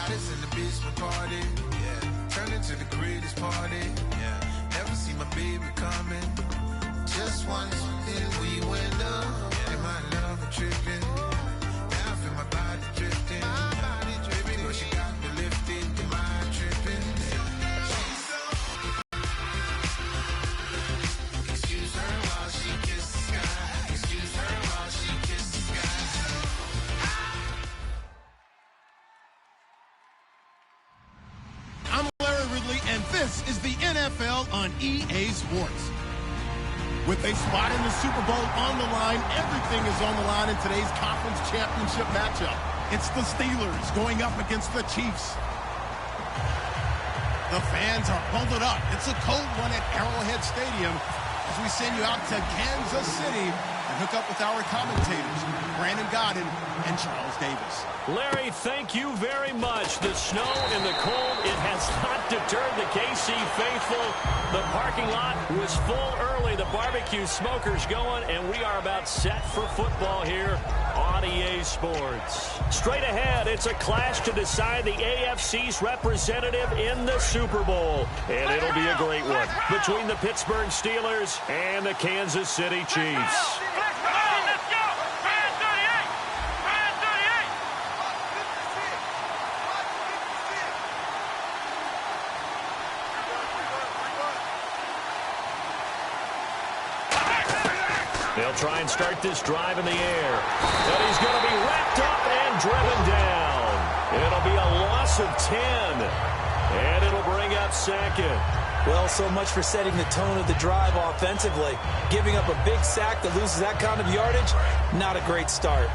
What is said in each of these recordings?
Goddess in the basement party, yeah. Turn into the greatest party, yeah. Never see my baby coming. Just once, then we went up. And my love a tripping. Now I feel my body drifting. But she got me lifted. The mind tripping. She's so. Excuse her while she kisses the sky. Excuse her while she kisses the sky. I'm Larry Ridley, and this is the NFL on EA Sports. With a spot in the Super Bowl on the line, everything is on the line in today's conference championship matchup. It's the Steelers going up against the Chiefs. The fans are bundled up. It's a cold one at Arrowhead Stadium as we send you out to Kansas City and hook up with our commentators, Brandon Godden and Charles Davis. Larry, thank you very much. The snow and the cold, it has not deterred the KC faithful. The parking lot was full early. The barbecue smokers going, and we are about set for football here on EA Sports. Straight ahead, it's a clash to decide the AFC's representative in the Super Bowl. And it'll be a great one between the Pittsburgh Steelers and the Kansas City Chiefs. They'll try and start this drive in the air. And he's going to be wrapped up and driven down. It'll be a loss of 10. And it'll bring up second. Well, so much for setting the tone of the drive offensively. Giving up a big sack that loses that kind of yardage, not a great start.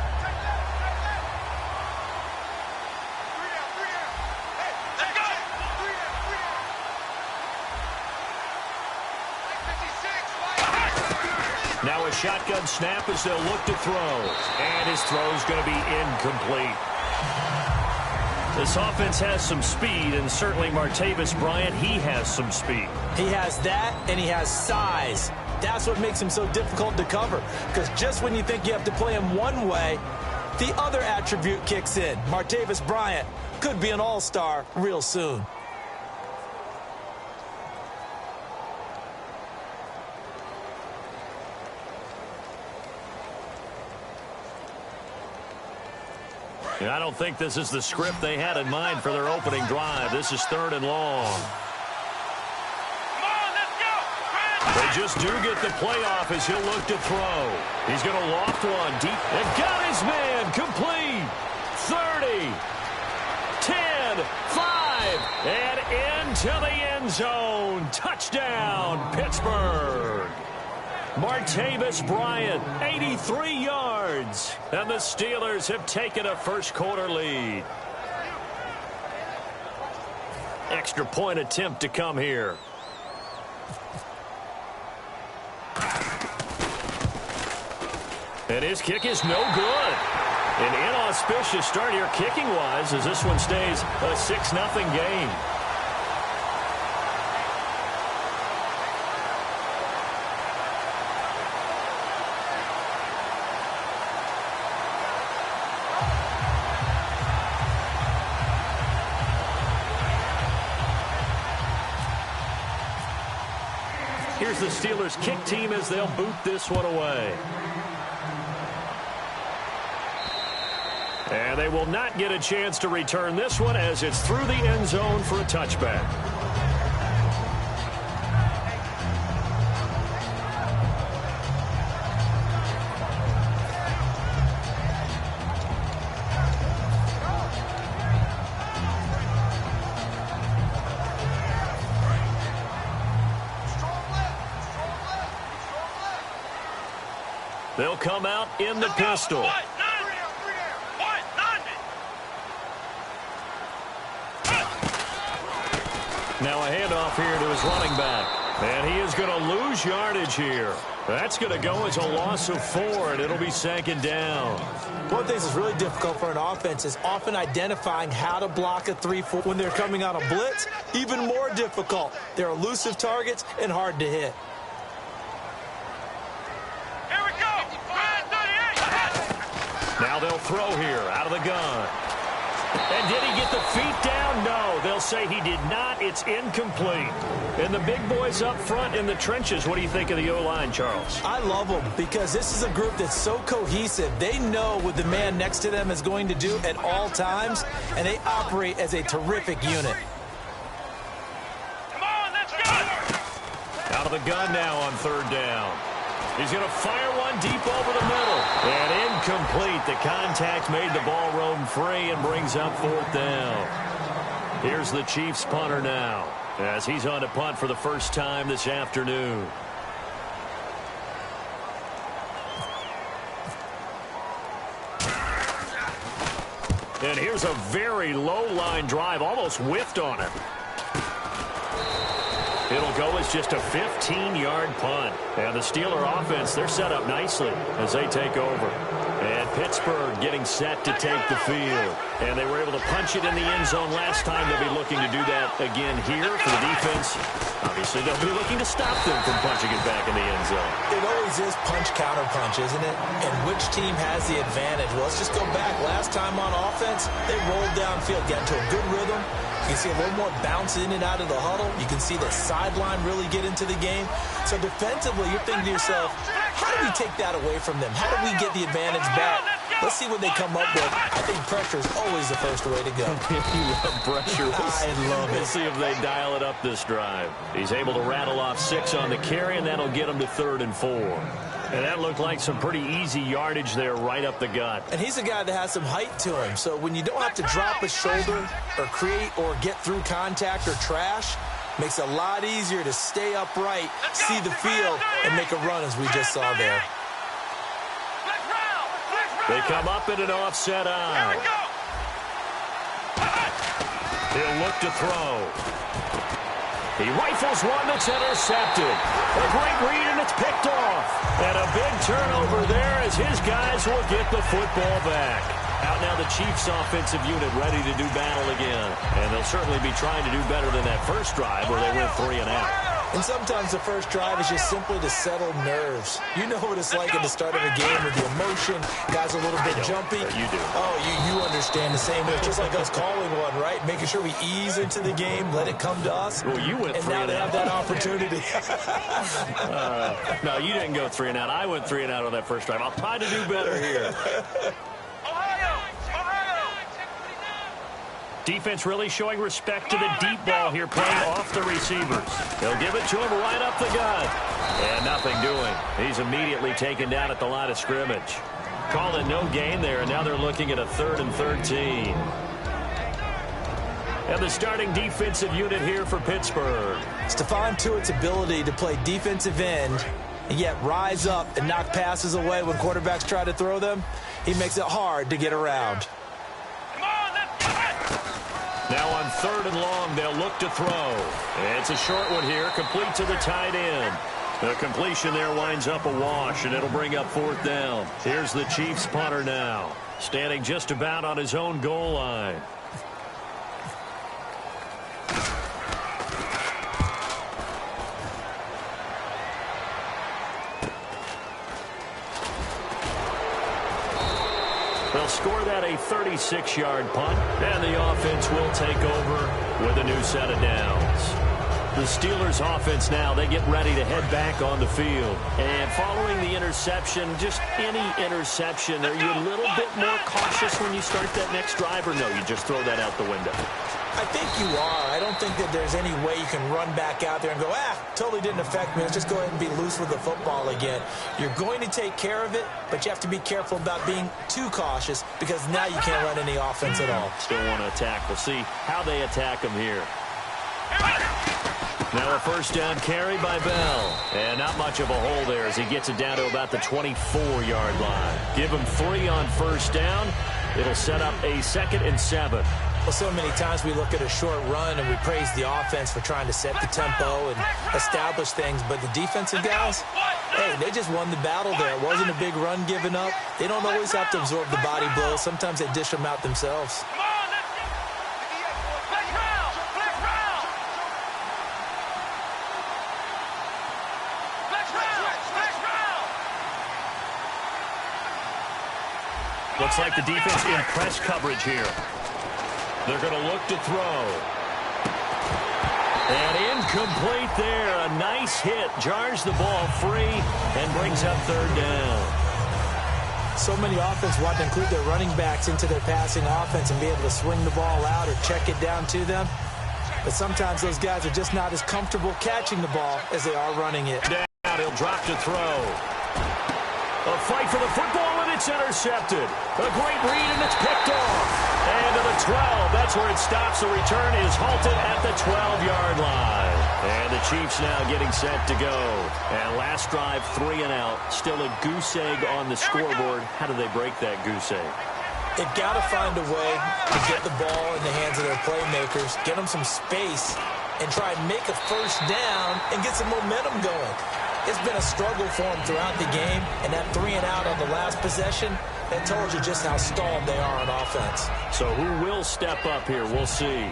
Now a shotgun snap as they'll look to throw. And his throw is going to be incomplete. This offense has some speed, and certainly Martavis Bryant, he has some speed. He has that, and he has size. That's what makes him so difficult to cover. Because just when you think you have to play him one way, the other attribute kicks in. Martavis Bryant could be an all-star real soon. I don't think this is the script they had in mind for their opening drive. This is 3rd and long. They just do get the playoff as he'll look to throw. He's going to loft one deep and got his man complete. 30, 10, 5, and into the end zone. Touchdown, Pittsburgh. Martavis Bryant, 83 yards. And the Steelers have taken a first-quarter lead. Extra point attempt to come here. And his kick is no good. An inauspicious start here kicking-wise as this one stays a 6-0 game. Here's the Steelers kick team as they'll boot this one away. And they will not get a chance to return this one as it's through the end zone for a touchback. They'll come out in the pistol. Now a handoff here to his running back. And he is going to lose yardage here. That's going to go as a loss of 4, and it'll be 2nd down. One thing that's really difficult for an offense is often identifying how to block a 3-4 when they're coming on a blitz. Even more difficult. They're elusive targets and hard to hit. Now they'll throw here out of the gun. And did he get the feet down? No, they'll say he did not. It's incomplete. And the big boys up front in the trenches, what do you think of the O-line, Charles? I love them because this is a group that's so cohesive. They know what the man next to them is going to do at all times, and they operate as a terrific unit. Come on, let's go! Out of the gun now on third down. He's going to fire one deep over the middle. And incomplete. The contact made the ball roam free and brings up fourth down. Here's the Chiefs punter now, as he's on to punt for the first time this afternoon. And here's a very low line drive, almost whiffed on it. It'll go as just a 15-yard punt. And the Steeler offense, they're set up nicely as they take over. And Pittsburgh getting set to take the field. And they were able to punch it in the end zone last time. They'll be looking to do that again here for the defense. Obviously, they'll be looking to stop them from punching it back in the end zone. It always is punch-counter-punch, isn't it? And which team has the advantage? Well, let's just go back. Last time on offense, they rolled downfield, got into a good rhythm. You can see a little more bounce in and out of the huddle. You can see the sideline really get into the game. So defensively, you're thinking to yourself, how do we take that away from them? How do we get the advantage back? Let's see what they come up with. I think pressure is always the first way to go. You love pressure. I love it. Let's see if they dial it up this drive. He's able to rattle off 6 on the carry, and that'll get him to 3rd and 4. And that looked like some pretty easy yardage there right up the gut. And he's a guy that has some height to him. So when you don't have to drop a shoulder or create or get through contact or trash, makes it a lot easier to stay upright, see the field, and make a run as we just saw there. They come up in an offset eye. He'll look to throw. He rifles one that's intercepted. A great read, and it's picked off. And a big turnover there as his guys will get the football back. Out now the Chiefs offensive unit ready to do battle again. And they'll certainly be trying to do better than that first drive where they went 3 and out. And sometimes the first drive is just simply to settle nerves. You know what it's like at the start of a game with the emotion. Guys a little bit jumpy. You do. Oh, you understand the same way. Just like us calling one, right? Making sure we ease into the game, let it come to us. Well, you went 3 and out. And now they have that opportunity. No, you didn't go 3 and out. I went 3 and out on that first drive. I'll try to do better here. Defense really showing respect to the deep ball here, playing off the receivers. They'll give it to him right up the gut. And nothing doing. He's immediately taken down at the line of scrimmage. Calling no gain there, and now they're looking at a 3rd and 13. And the starting defensive unit here for Pittsburgh. Stephon Tuitt's ability to play defensive end and yet rise up and knock passes away when quarterbacks try to throw them, he makes it hard to get around. Now on 3rd and long, they'll look to throw. It's a short one here, complete to the tight end. The completion there winds up a wash, and it'll bring up 4th down. Here's the Chiefs punter now, standing just about on his own goal line. They'll score that a 36-yard punt, and the offense will take over with a new set of downs. The Steelers offense now, they get ready to head back on the field. And following the interception, just any interception, are you a little bit more cautious when you start that next drive, or no, you just throw that out the window? I think you are. I don't think that there's any way you can run back out there and go, totally didn't affect me. Let's just go ahead and be loose with the football again. You're going to take care of it, but you have to be careful about being too cautious because now you can't run any offense at all. Still want to attack. We'll see how they attack them here. Now a 1st down carry by Bell. And not much of a hole there as he gets it down to about the 24-yard line. Give him 3 on 1st down. It'll set up a 2nd and 7. Well, so many times we look at a short run and we praise the offense for trying to set the tempo and establish things. But the defensive guys, hey, they just won the battle there. It wasn't a big run given up. They don't always have to absorb the body blows. Sometimes they dish them out themselves. Looks like the defense in press coverage here. They're going to look to throw. And incomplete there. A nice hit. Jars the ball free and brings up third down. So many offenses want to include their running backs into their passing offense and be able to swing the ball out or check it down to them. But sometimes those guys are just not as comfortable catching the ball as they are running it. Down, he'll drop to throw. A fight for the football, and it's intercepted. A great read, and it's picked off. And to the 12. That's where it stops. The return is halted at the 12-yard line. And the Chiefs now getting set to go. And last drive, 3 and out. Still a goose egg on the scoreboard. How do they break that goose egg? They've got to find a way to get the ball in the hands of their playmakers, get them some space, and try and make a first down and get some momentum going. It's been a struggle for them throughout the game, and that 3 and out on the last possession, that told you just how stalled they are on offense. So who will step up here? We'll see.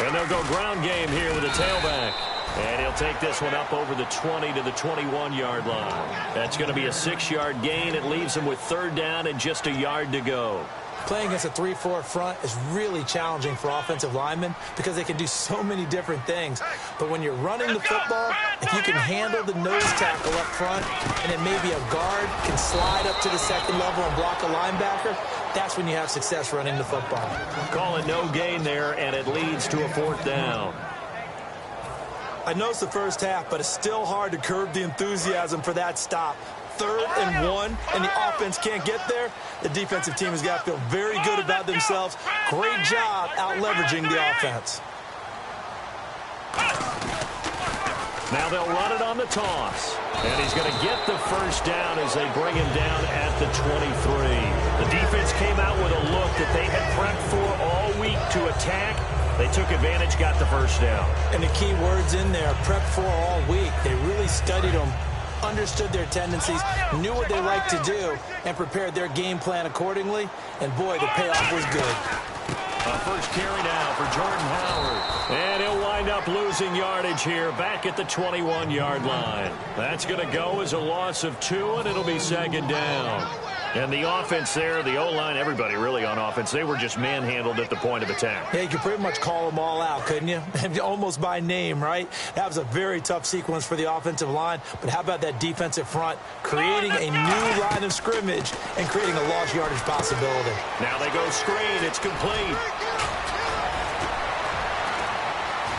And they'll go ground game here with a tailback. And he'll take this one up over the 20 to the 21-yard line. That's going to be a 6-yard gain. It leaves him with third down and just a yard to go. Playing against a 3-4 front is really challenging for offensive linemen because they can do so many different things. But when you're running the football, if you can handle the nose tackle up front and then maybe a guard can slide up to the second level and block a linebacker, that's when you have success running the football. Call it no gain there, and it leads to a 4th down. I know it's the first half, but it's still hard to curb the enthusiasm for that stop. 3rd and 1, and the offense can't get there. The defensive team has got to feel very good about themselves. Great job out-leveraging the offense. Now they'll run it on the toss. And he's going to get the first down as they bring him down at the 23. The defense came out with a look that they had prepped for all week to attack. They took advantage, got the first down. And the key words in there, prepped for all week. They really studied them, understood their tendencies, knew what they like to do, and prepared their game plan accordingly. And, boy, the payoff was good. First carry now for Jordan Howard. And he'll wind up losing yardage here back at the 21-yard line. That's going to go as a loss of 2, and it'll be 2nd down. And the offense there, the O-line, everybody really on offense, they were just manhandled at the point of attack. Yeah, you could pretty much call them all out, couldn't you? Almost by name, right? That was a very tough sequence for the offensive line. But how about that defensive front creating a new line of scrimmage and creating a lost yardage possibility? Now they go screen. It's complete.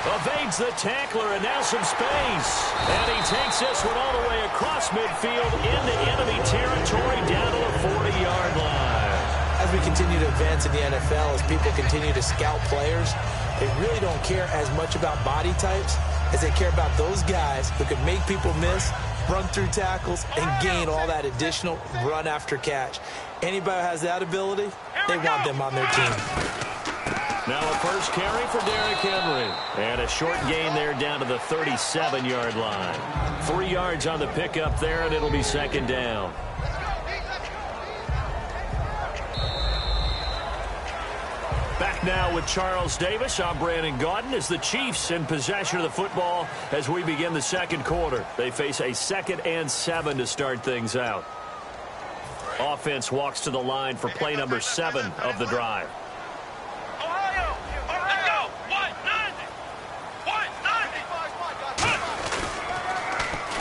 Evades the tackler, and now some space. And he takes this one all the way across midfield into enemy territory down to the 40-yard line. As we continue to advance in the NFL, as people continue to scout players, they really don't care as much about body types as they care about those guys who can make people miss, run through tackles, and gain all that additional run after catch. Anybody who has that ability, they want them on their team. Now a first carry for Derrick Henry. And a short gain there down to the 37-yard line. 3 yards on the pickup there, and it'll be 2nd down. Back now with Charles Davis. I'm Brandon Gaudin as the Chiefs in possession of the football as we begin the 2nd quarter. They face a 2nd and 7 to start things out. Offense walks to the line for play number 7 of the drive.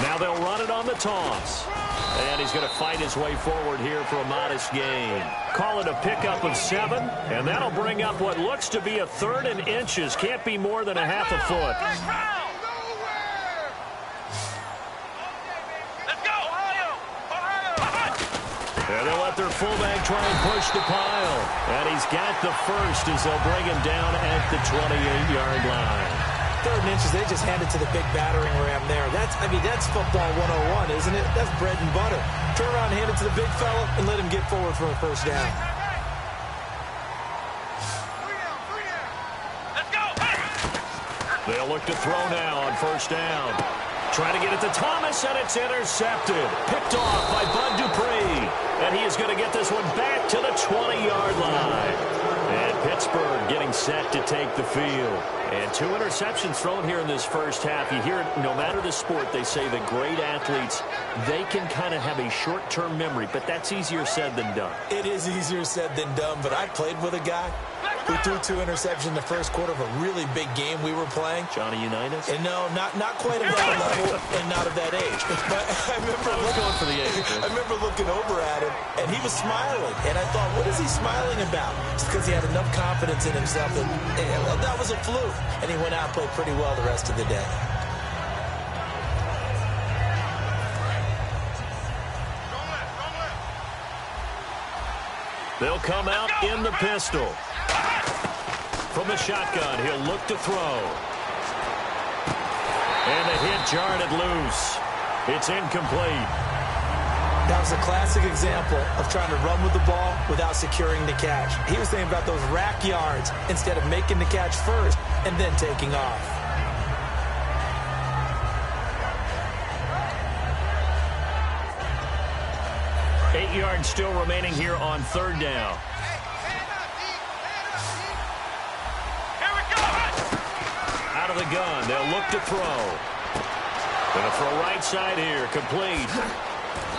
Now they'll run it on the toss. And he's going to fight his way forward here for a modest gain. Call it a pickup of 7, and that'll bring up what looks to be a 3rd and inches. Can't be more than a half a foot. And they'll let their fullback try and push the pile. And he's got the first as they'll bring him down at the 28-yard line. 3rd and inches, they just hand it to the big battering ram there. That's football 101, isn't it? That's bread and butter. Turn around and hand it to the big fella and let him get forward for a first down. Let's go. They'll look to throw now on first down. Trying to get it to Thomas, and it's intercepted. Picked off by Bud Dupree. And he is going to get this one back to the 20-yard line. And Pittsburgh getting set to take the field. And 2 interceptions thrown here in this first half. You hear it, no matter the sport, they say that great athletes, they can kind of have a short-term memory, but that's easier said than done. It is easier said than done, but I played with a guy who threw 2 interceptions in the first quarter of a really big game we were playing. Johnny Unitas? And no, not quite of that level and not of that age. But I remember looking over at him, and he was smiling. And I thought, what is he smiling about? It's because he had enough confidence in himself that was a fluke. And he went out and played pretty well the rest of the day. They'll come out in the pistol. From the shotgun, he'll look to throw. And the hit jarred it loose. It's incomplete. That was a classic example of trying to run with the ball without securing the catch. He was thinking about those rack yards instead of making the catch first and then taking off. Eight yards still remaining here on third down. Out of the gun, they'll look to throw. Gonna throw right side here, complete.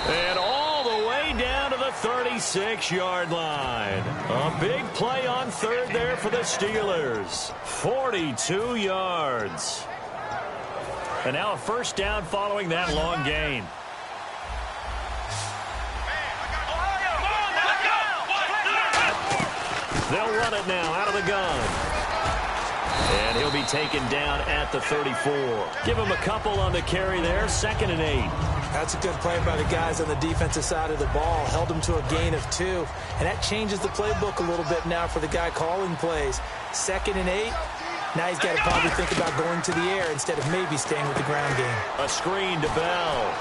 And all the way down to the 36-yard line. A big play on third there for the Steelers. 42 yards. And now a first down following that long gain. They'll run it now out of the gun. And he'll be taken down at the 34. Give him a couple on the carry there. 2nd and 8. That's a good play by the guys on the defensive side of the ball. Held him to a gain of 2. And that changes the playbook a little bit now for the guy calling plays. 2nd and 8. Now he's got to probably think about going to the air instead of maybe staying with the ground game. A screen to Bell.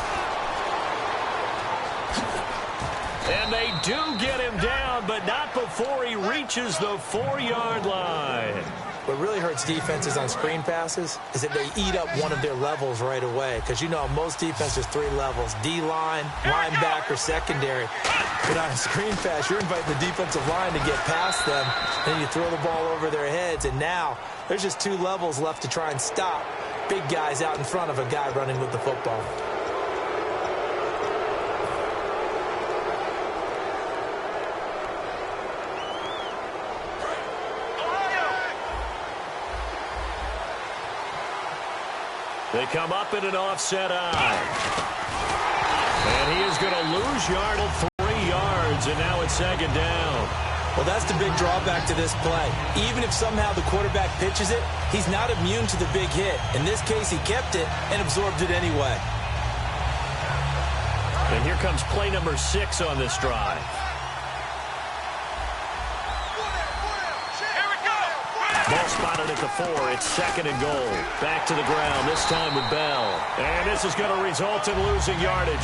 And they do get him down, but not before he reaches the 4-yard line. What really hurts defenses on screen passes is that they eat up one of their levels right away. Because you know, most defenses 3 levels. D-line, linebacker, secondary. But on a screen pass, you're inviting the defensive line to get past them. Then you throw the ball over their heads. And now there's just 2 levels left to try and stop big guys out in front of a guy running with the football. They come up in an offset eye. And he is going to lose yardage 3 yards, and now it's 2nd down. Well, that's the big drawback to this play. Even if somehow the quarterback pitches it, he's not immune to the big hit. In this case, he kept it and absorbed it anyway. And here comes play number 6 on this drive. Ball spotted at the 4. It's 2nd and goal. Back to the ground, this time with Bell. And this is going to result in losing yardage.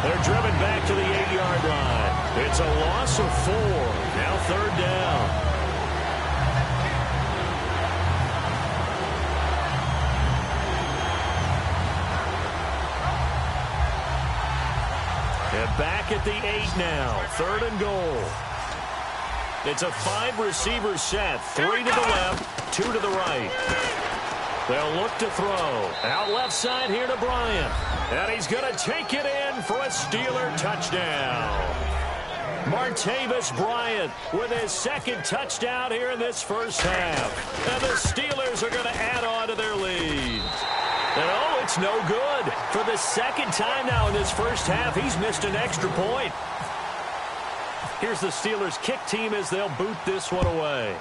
They're driven back to the 8-yard line. It's a loss of 4. Now 3rd down. And back at the 8 now. 3rd and goal. It's a 5-receiver set. 3 to the left, 2 to the right. They'll look to throw. Out left side here to Bryant. And he's going to take it in for a Steeler touchdown. Martavis Bryant with his 2nd touchdown here in this first half. And the Steelers are going to add on to their lead. And oh, it's no good. For the 2nd time now in this first half, he's missed an extra point. Here's the Steelers kick team as they'll boot this one away.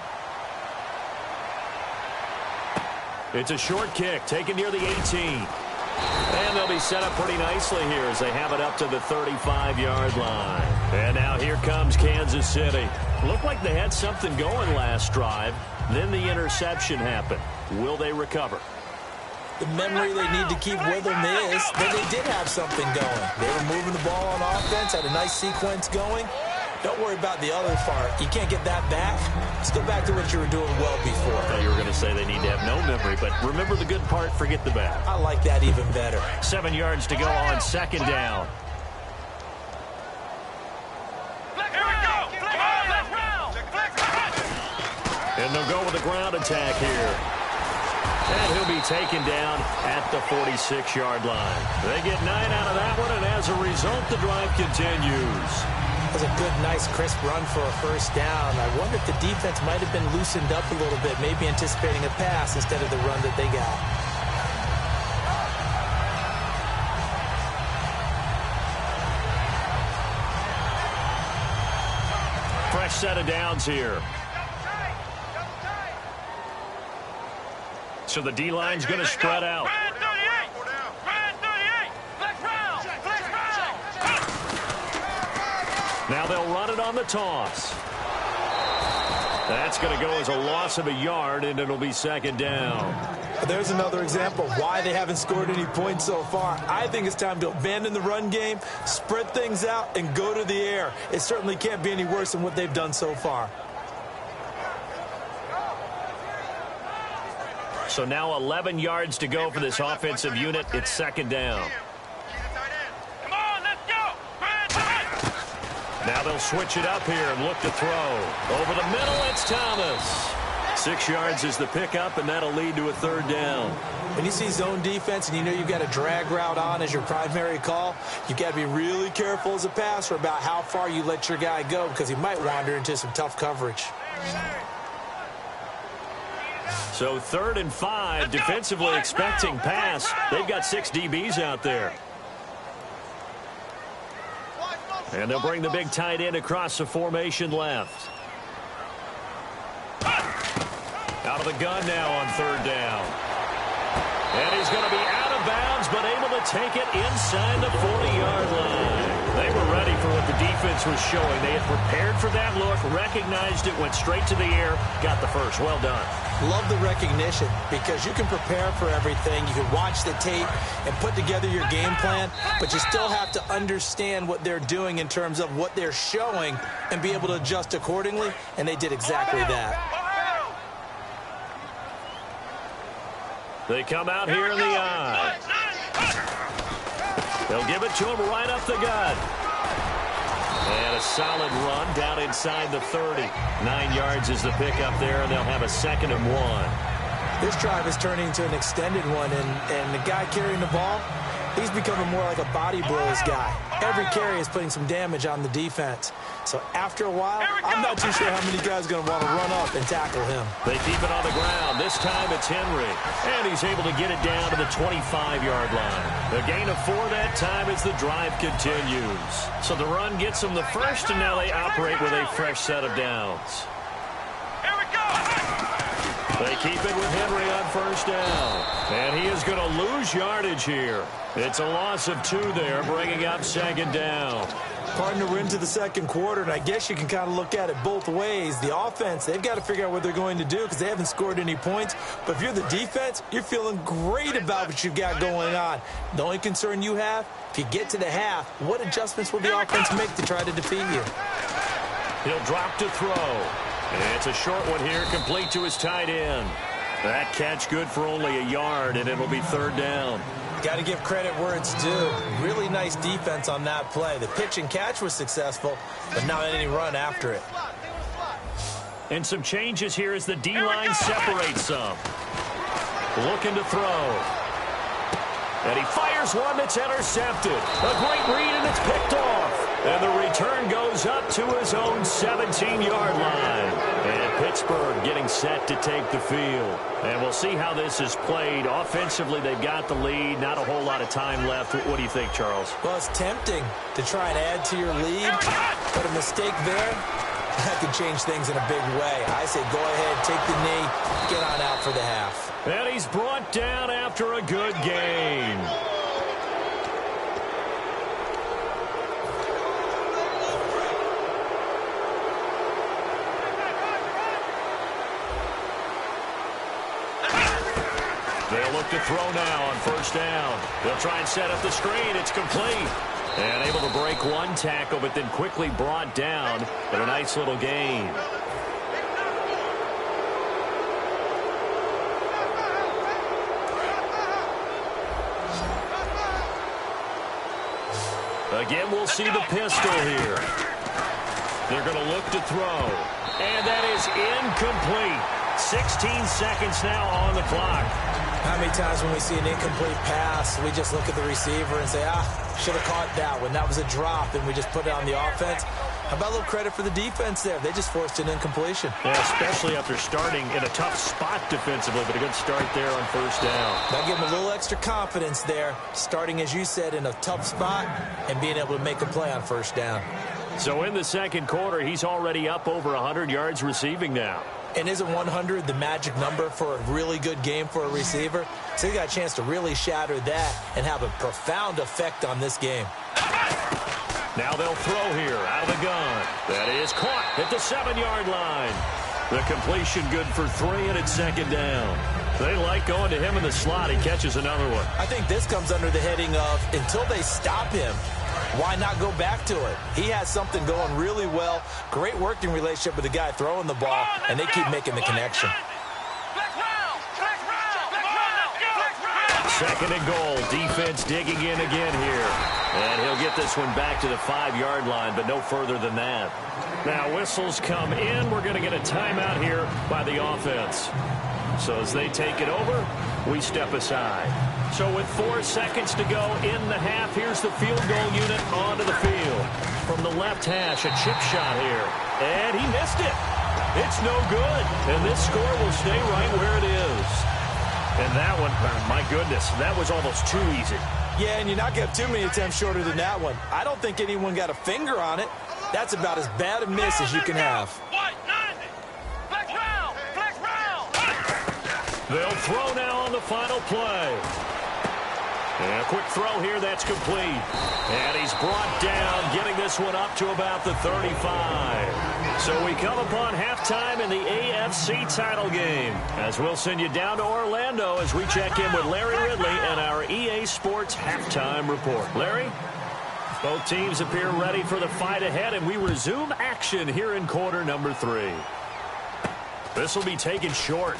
It's a short kick taken near the 18. And they'll be set up pretty nicely here as they have it up to the 35-yard line. And now here comes Kansas City. Looked like they had something going last drive. Then the interception happened. Will they recover? The memory they need to keep with them is that they did have something going. They were moving the ball on offense, had a nice sequence going. Don't worry about the other part. You can't get that back. Let's go back to what you were doing well before. I thought you were going to say they need to have no memory, but remember the good part, forget the bad. I like that even better. 7 yards to go on 2nd down. And they'll go with a ground attack here. And he'll be taken down at the 46-yard line. They get 9 out of that one, and as a result, the drive continues. That was a good, nice, crisp run for a first down. I wonder if the defense might have been loosened up a little bit, maybe anticipating a pass instead of the run that they got. Fresh set of downs here. So the D-line's going to spread out. Now they'll run it on the toss. That's going to go as a loss of a yard, and it'll be second down. There's another example of why they haven't scored any points so far. I think it's time to abandon the run game, spread things out, and go to the air. It certainly can't be any worse than what they've done so far. So now 11 yards to go for this offensive unit. It's second down. Come on, let's go. Now they'll switch it up here and look to throw. Over the middle, it's Thomas. 6 yards is the pickup, and that'll lead to a third down. When you see zone defense and you know you've got a drag route on as your primary call, you've got to be really careful as a passer about how far you let your guy go because he might wander into some tough coverage. So 3rd and 5, defensively expecting pass. They've got 6 DBs out there. And they'll bring the big tight end across the formation left. Out of the gun now on 3rd down. And he's going to be out of bounds, but able to take it inside the 40-yard line. They were ready for what the defense was showing. They had prepared for that look, recognized it, went straight to the air, got the first. Well done. Love the recognition because you can prepare for everything. You can watch the tape and put together your game plan, but you still have to understand what they're doing in terms of what they're showing and be able to adjust accordingly, and they did exactly that. They come out here in the eye. They'll give it to him right up the gut. And a solid run down inside the 30. 9 yards is the pickup there, and they'll have a 2nd and 1. This drive is turning into an extended one, and the guy carrying the ball, he's becoming more like a body blows guy. Every carry is putting some damage on the defense. So after a while, I'm not too sure how many guys are going to want to run up and tackle him. They keep it on the ground. This time it's Henry. And he's able to get it down to the 25-yard line. A gain of 4 that time as the drive continues. So the run gets them the first, and now they operate with a fresh set of downs. Here we go. They keep it with Henry on 1st down. And he is going to lose yardage here. It's a loss of 2 there, bringing up 2nd down. Partner, we're into the 2nd quarter, and I guess you can kind of look at it both ways. The offense, they've got to figure out what they're going to do because they haven't scored any points. But if you're the defense, you're feeling great about what you've got going on. The only concern you have, if you get to the half, what adjustments will the offense make to try to defeat you? He'll drop to throw. And it's a short one here, complete to his tight end. That catch good for only a yard, and it'll be 3rd down. Got to give credit where it's due. Really nice defense on that play. The pitch and catch was successful, but not any run after it. And some changes here as the D-line separates some. Looking to throw. And he fires one that's intercepted. A great read, and it's picked off. And the return goes up to his own 17-yard line. And Pittsburgh getting set to take the field. And we'll see how this is played. Offensively, they've got the lead. Not a whole lot of time left. What do you think, Charles? Well, it's tempting to try and add to your lead, but a mistake there, that could change things in a big way. I say go ahead, take the knee, get on out for the half. And he's brought down after a good game. They'll look to throw now on 1st down. They'll try and set up the screen. It's complete. And able to break one tackle, but then quickly brought down in a nice little gain. Again, we'll see the pistol here. They're going to look to throw. And that is incomplete. 16 seconds now on the clock. How many times when we see an incomplete pass, we just look at the receiver and say, should have caught that one. That was a drop, and we just put it on the offense. How about a little credit for the defense there? They just forced an incompletion. Yeah, especially after starting in a tough spot defensively, but a good start there on first down. That'll give them a little extra confidence there, starting, as you said, in a tough spot and being able to make a play on first down. So in the second quarter, he's already up over 100 yards receiving now. And isn't 100 the magic number for a really good game for a receiver? So he got a chance to really shatter that and have a profound effect on this game. Now they'll throw here out of the gun. That is caught at the 7-yard line. The completion good for 3, and it's second down. They like going to him in the slot. He catches another one. I think this comes under the heading of, until they stop him, why not go back to it? He has something going really well. Great working relationship with the guy throwing the ball, and they keep making the connection. Second and goal. Defense digging in again here. And he'll get this one back to the 5-yard line, but no further than that. Now whistles come in. We're going to get a timeout here by the offense. So as they take it over, we step aside. So with 4 seconds to go in the half, here's the field goal unit onto the field. From the left hash, a chip shot here. And he missed it. It's no good. And this score will stay right where it is. And that one, my goodness, that was almost too easy. Yeah, and you're not going to have too many attempts shorter than that one. I don't think anyone got a finger on it. That's about as bad a miss as you can have. They'll throw now on the final play. And a quick throw here, that's complete. And he's brought down, getting this one up to about the 35. So we come upon halftime in the AFC title game, as we'll send you down to Orlando as we check in with Larry Ridley and our EA Sports halftime report. Larry? Both teams appear ready for the fight ahead, and we resume action here in quarter number 3. This will be taken short.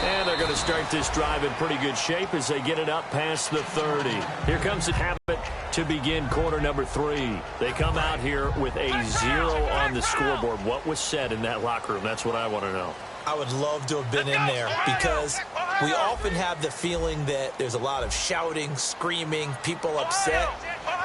And they're going to start this drive in pretty good shape as they get it up past the 30. Here comes the habit to begin quarter number 3. They come out here with a 0 on the scoreboard. What was said in that locker room? That's what I want to know. I would love to have been in there because we often have the feeling that there's a lot of shouting, screaming, people upset.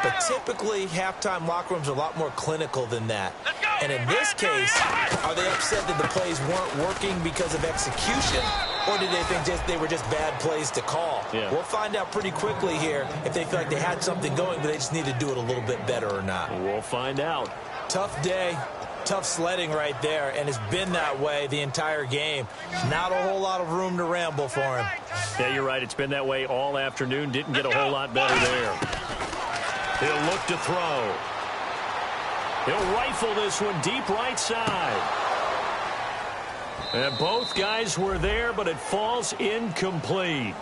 But typically, halftime locker rooms are a lot more clinical than that. And in this case, are they upset that the plays weren't working because of execution? Or did they think they were just bad plays to call? Yeah. We'll find out pretty quickly here if they feel like they had something going, but they just need to do it a little bit better or not. We'll find out. Tough day, tough sledding right there, and it's been that way the entire game. Not a whole lot of room to ramble for him. Yeah, you're right. It's been that way all afternoon. Didn't get a whole lot better there. He'll look to throw. He'll rifle this one deep right side. And both guys were there, but it falls incomplete.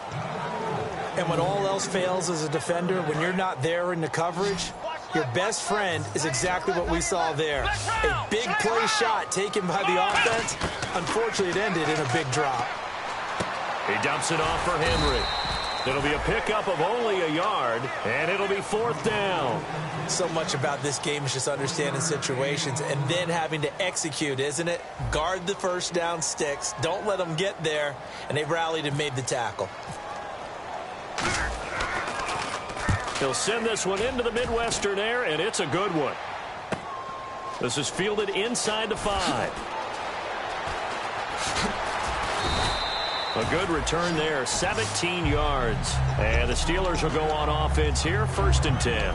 And when all else fails as a defender, when you're not there in the coverage, your best friend is exactly what we saw there. A big play shot taken by the offense. Unfortunately, it ended in a big drop. He dumps it off for Henry. It'll be a pickup of only a yard, and it'll be 4th down. So much about this game is just understanding situations and then having to execute, isn't it? Guard the first down sticks. Don't let them get there. And they rallied and made the tackle. He'll send this one into the Midwestern air, and it's a good one. This is fielded inside the 5. A good return there, 17 yards. And the Steelers will go on offense here, 1st and 10.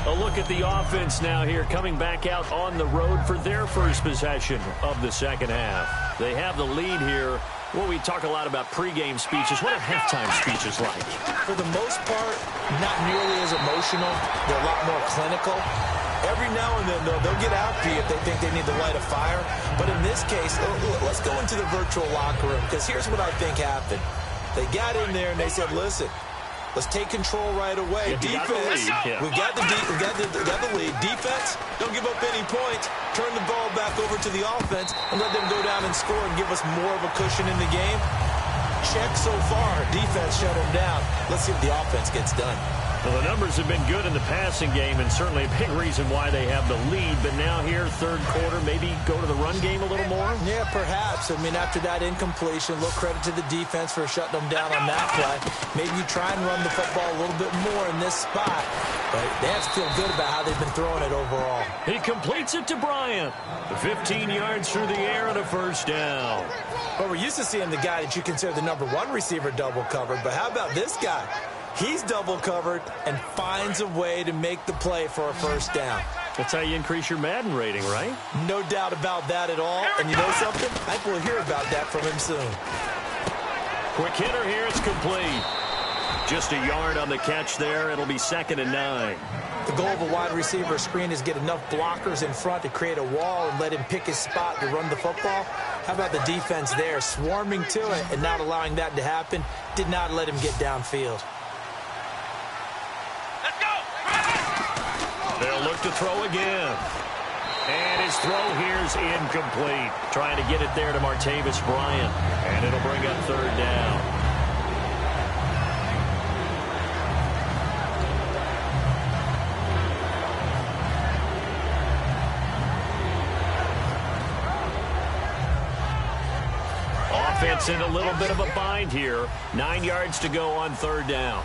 A look at the offense now here, coming back out on the road for their first possession of the second half. They have the lead here. Well, we talk a lot about pregame speeches. What are halftime speeches like? For the most part, not nearly as emotional. They're a lot more clinical. Every now and then, though, they'll get after you if they think they need to light a fire. But in this case, let's go into the virtual locker room, because here's what I think happened. They got in there and they said, listen, let's take control right away. Defense, we've got the lead. Defense, don't give up any points. Turn the ball back over to the offense and let them go down and score and give us more of a cushion in the game. Check so far. Defense shut them down. Let's see what the offense gets done. Well, the numbers have been good in the passing game, and certainly a big reason why they have the lead. But now here, third quarter, maybe go to the run game a little more? Yeah, perhaps. I mean, after that incompletion, a little credit to the defense for shutting them down on that play. Maybe you try and run the football a little bit more in this spot. But they have to feel good about how they've been throwing it overall. He completes it to Bryant. 15 yards through the air and a first down. But we're used to seeing the guy that you consider the number one receiver double covered. But how about this guy? He's double covered and finds a way to make the play for a first down. That's how you increase your Madden rating, right? No doubt about that at all. And you know something? I think we'll hear about that from him soon. Quick hitter here. It's complete. Just a yard on the catch there. It'll be 2nd and 9. The goal of a wide receiver screen is get enough blockers in front to create a wall and let him pick his spot to run the football. How about the defense there, swarming to it and not allowing that to happen? Did not let him get downfield. They'll look to throw again. And his throw here is incomplete. Trying to get it there to Martavis Bryant. And it'll bring up 3rd down. Offense in a little bit of a bind here. 9 yards to go on 3rd down.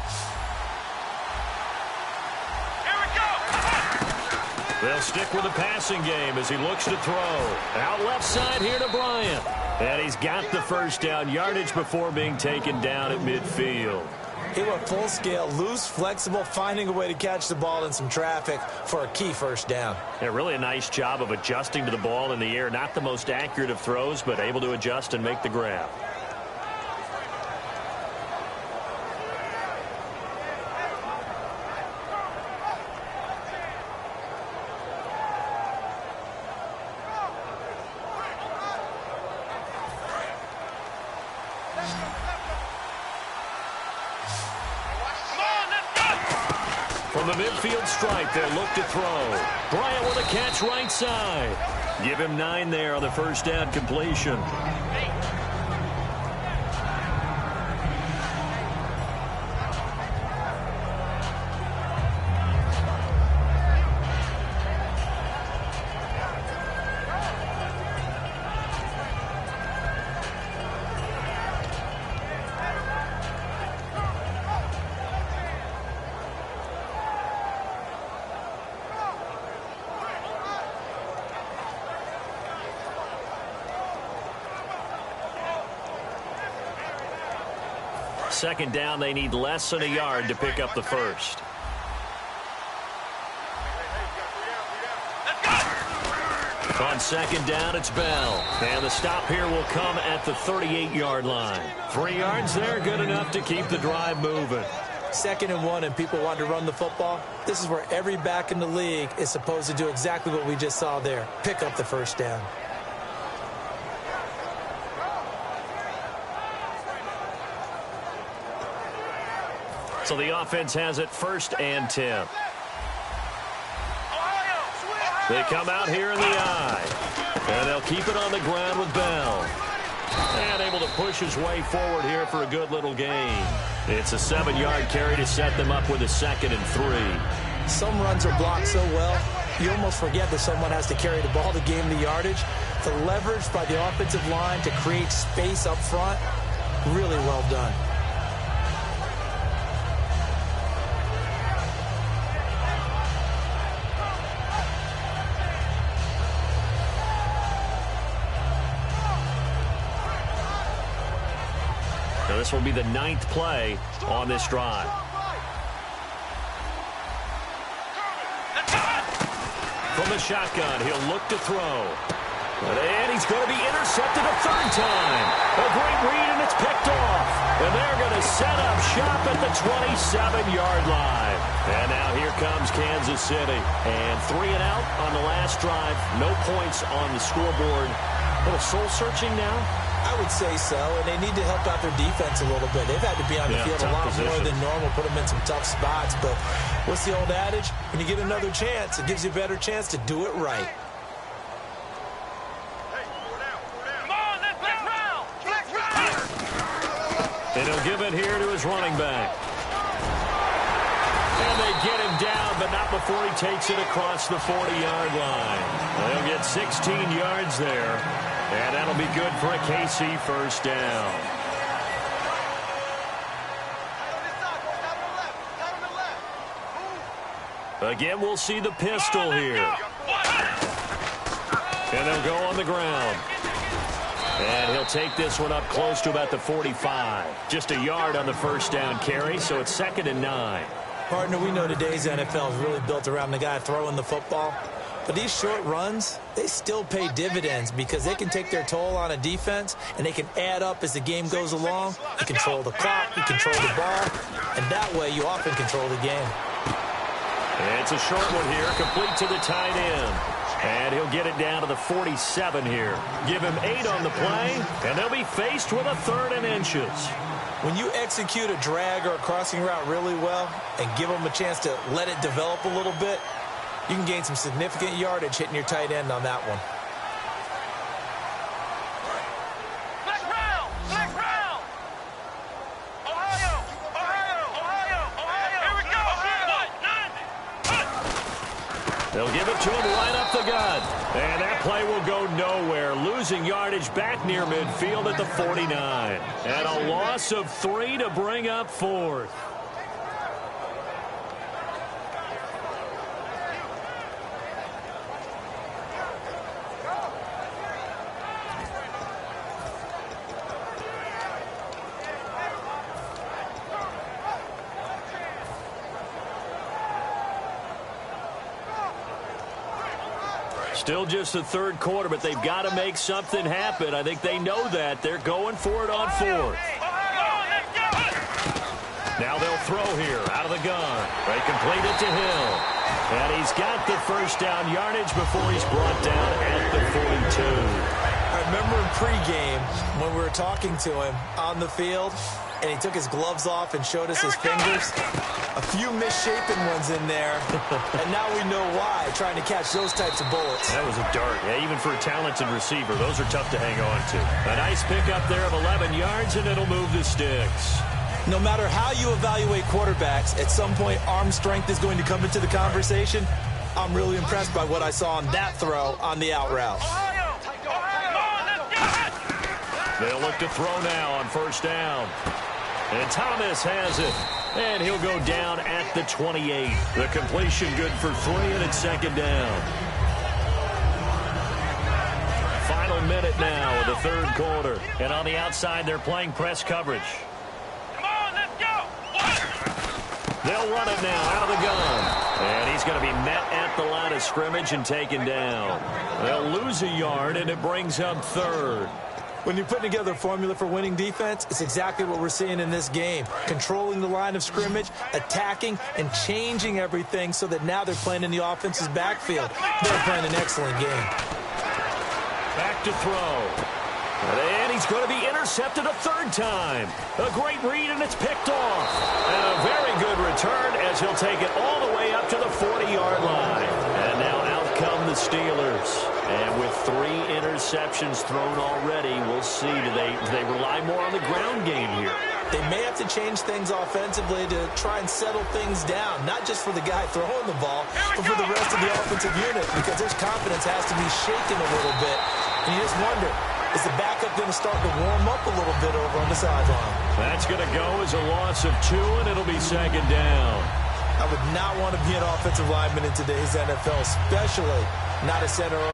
They'll stick with the passing game as he looks to throw. Out left side here to Bryant. And he's got the first down, yardage before being taken down at midfield. He went full scale, loose, flexible, finding a way to catch the ball in some traffic for a key first down. Yeah, really a nice job of adjusting to the ball in the air. Not the most accurate of throws, but able to adjust and make the grab. From the midfield stripe, they'll look to throw. Bryant with a catch right side. Give him 9 there on the first down completion. Second down, they need less than a yard to pick up the first. On second down, it's Bell. And the stop here will come at the 38-yard line. 3 yards there, good enough to keep the drive moving. 2nd and 1 and people want to run the football. This is where every back in the league is supposed to do exactly what we just saw there. Pick up the first down. So the offense has it 1st and 10. They come out here in the eye. And they'll keep it on the ground with Bell. And able to push his way forward here for a good little gain. It's a 7-yard carry to set them up with a 2nd and 3. Some runs are blocked so well, you almost forget that someone has to carry the ball to gain the yardage. The leverage by the offensive line to create space up front, really well done. Now this will be the 9th play on this drive. From the shotgun, he'll look to throw. And he's going to be intercepted a 3rd time. A great read, and it's picked off. And they're going to set up shop at the 27-yard line. And now here comes Kansas City. And 3 and out on the last drive. No points on the scoreboard. A little soul-searching now. I would say so, and they need to help out their defense a little bit. They've had to be on the field a lot more than normal, put them in some tough spots. But what's the old adage? When you get another chance, it gives you a better chance to do it right. And he'll give it here to his running back. And before he takes it across the 40-yard line. They'll get 16 yards there, and that'll be good for a KC first down. Again, we'll see the pistol here. And they'll go on the ground. And he'll take this one up close to about the 45. Just a yard on the first down carry, so it's 2nd and 9. Partner, we know today's NFL is really built around the guy throwing the football. But these short runs, they still pay dividends because they can take their toll on a defense, and they can add up as the game goes along. You control the clock, you control the ball, and that way you often control the game. It's a short one here, complete to the tight end. And he'll get it down to the 47 here. Give him 8 on the play, and they'll be faced with a 3rd and inches. When you execute a drag or a crossing route really well and give them a chance to let it develop a little bit, you can gain some significant yardage hitting your tight end on that one. Black round! Black round! Ohio! Ohio! Ohio! Ohio! Here we go! They'll give it to him right up the gut. And that play will go nowhere. Losing yardage back near midfield at the 49. And a loss of 3 to bring up 4th. Still just the 3rd quarter, but they've got to make something happen. I think they know that. They're going for it on 4th. Now they'll throw here out of the gun. They complete it to Hill. And he's got the first down yardage before he's brought down at the 42. I remember in pregame when we were talking to him on the field, and he took his gloves off and showed us his fingers. A few misshapen ones in there, and now we know why, trying to catch those types of bullets. That was a dart. Yeah, even for a talented receiver, those are tough to hang on to. A nice pickup there of 11 yards, and it'll move the sticks. No matter how you evaluate quarterbacks, at some point arm strength is going to come into the conversation. I'm really impressed by what I saw on that throw on the out route. They'll look to throw now on first down. And Thomas has it. And he'll go down at the 28. The completion good for 3, and it's 2nd down. Final minute now of the 3rd quarter. And on the outside, they're playing press coverage. Come on, let's go! They'll run it now out of the gun. And he's going to be met at the line of scrimmage and taken down. They'll lose a yard, and it brings up 3rd. When you're putting together a formula for winning defense, it's exactly what we're seeing in this game. Controlling the line of scrimmage, attacking, and changing everything so that now they're playing in the offense's backfield. They're playing an excellent game. Back to throw. And he's going to be intercepted a 3rd time. A great read, and it's picked off. And a very good return as he'll take it all the way up to the 40-yard line. And now out come the Steelers. And with 3 interceptions thrown already, we'll see. Do they rely more on the ground game here? They may have to change things offensively to try and settle things down, not just for the guy throwing the ball, but for the rest of the offensive unit, because their confidence has to be shaken a little bit. And you just wonder, is the backup going to start to warm up a little bit over on the sideline? That's going to go as a loss of 2, and it'll be 2nd down. I would not want to be an offensive lineman in today's NFL, especially not a center.